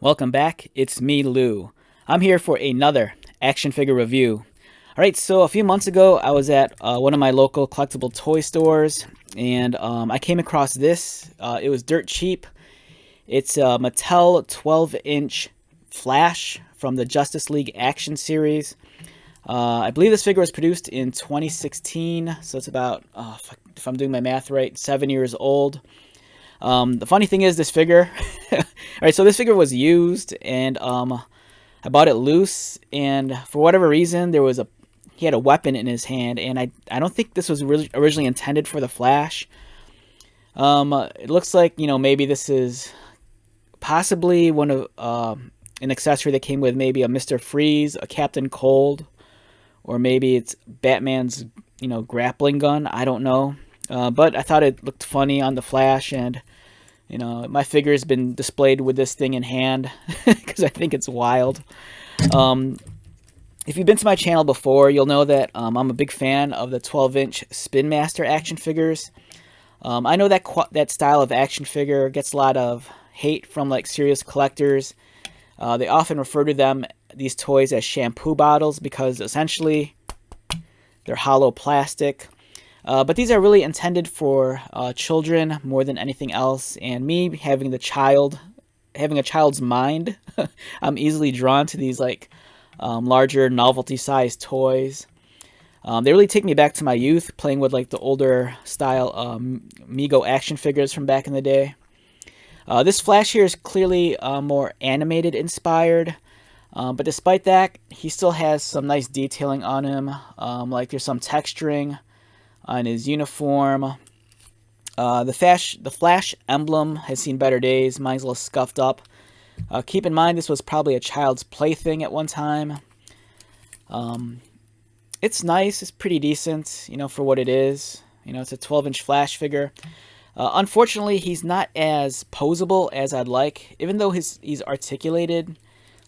Welcome back, it's me, Lou. I'm here for another action figure review. Alright, so a few months ago I was at one of my local collectible toy stores and I came across this. It was dirt cheap. It's a Mattel 12-inch Flash from the Justice League Action series. I believe this figure was produced in 2016, so it's about, if I'm doing my math right, 7 years old. The funny thing is this figure, alright, so this figure was used and I bought it loose, and for whatever reason he had a weapon in his hand, and I don't think this was originally intended for the Flash. It looks like, maybe this is possibly one of an accessory that came with maybe a Mr. Freeze, a Captain Cold, or maybe it's Batman's grappling gun. I don't know. But I thought it looked funny on the Flash, and my figure has been displayed with this thing in hand because I think it's wild. If you've been to my channel before, you'll know that I'm a big fan of the 12-inch Spin Master action figures. I know that that style of action figure gets a lot of hate from like serious collectors. They often refer to these toys as shampoo bottles because essentially they're hollow plastic. But these are really intended for children more than anything else. And me having a child's mind, I'm easily drawn to these larger novelty-sized toys. They really take me back to my youth, playing with the older style Mego action figures from back in the day. This Flash here is clearly more animated inspired. But despite that, he still has some nice detailing on him. There's some texturing on his uniform. The Flash emblem has seen better days. Mine's a little scuffed up. Keep in mind this was probably a child's plaything at one time. It's nice. It's pretty decent, for what it is. It's a 12-inch Flash figure. Unfortunately, he's not as posable as I'd like. Even though he's articulated,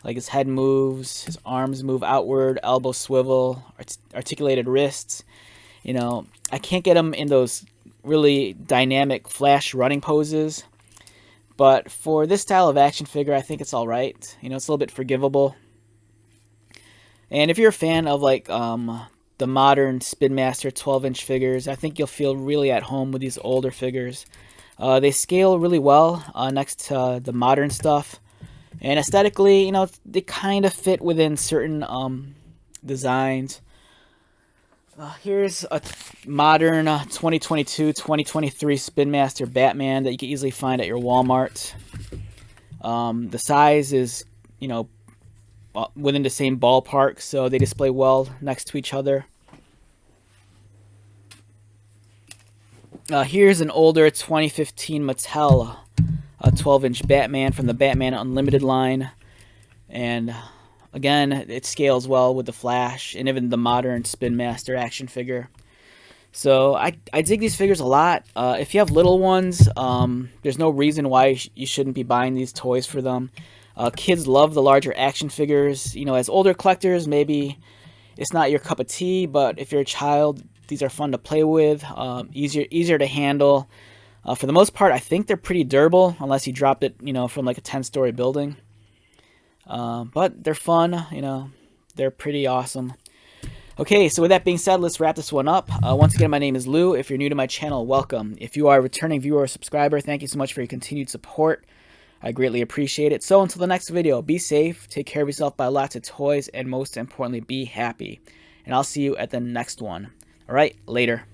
like his head moves, his arms move outward, elbows swivel, articulated wrists. I can't get him in those really dynamic Flash running poses. But for this style of action figure, I think it's alright. It's a little bit forgivable. And if you're a fan of the modern Spin Master 12-inch figures, I think you'll feel really at home with these older figures. They scale really well next to the modern stuff. And aesthetically, they kind of fit within certain designs. Here's a modern 2022-2023 Spin Master Batman that you can easily find at your Walmart. The size is, within the same ballpark, so they display well next to each other. Here's an older 2015 Mattel 12-inch Batman from the Batman Unlimited line, and again, it scales well with the Flash and even the modern Spin Master action figure. So I dig these figures a lot. If you have little ones, there's no reason why you shouldn't be buying these toys for them. Kids love the larger action figures. As older collectors, maybe it's not your cup of tea, but if you're a child, these are fun to play with, easier to handle. For the most part, I think they're pretty durable, unless you dropped it, from a 10-story building. But they're fun, they're pretty awesome. Okay, so with that being said, let's wrap this one up. Once again, my name is Lou. If you're new to my channel, welcome. If you are a returning viewer or subscriber, thank you so much for your continued support. I greatly appreciate it. So until the next video, be safe, take care of yourself, buy lots of toys, and most importantly, be happy. And I'll see you at the next one. All right, later.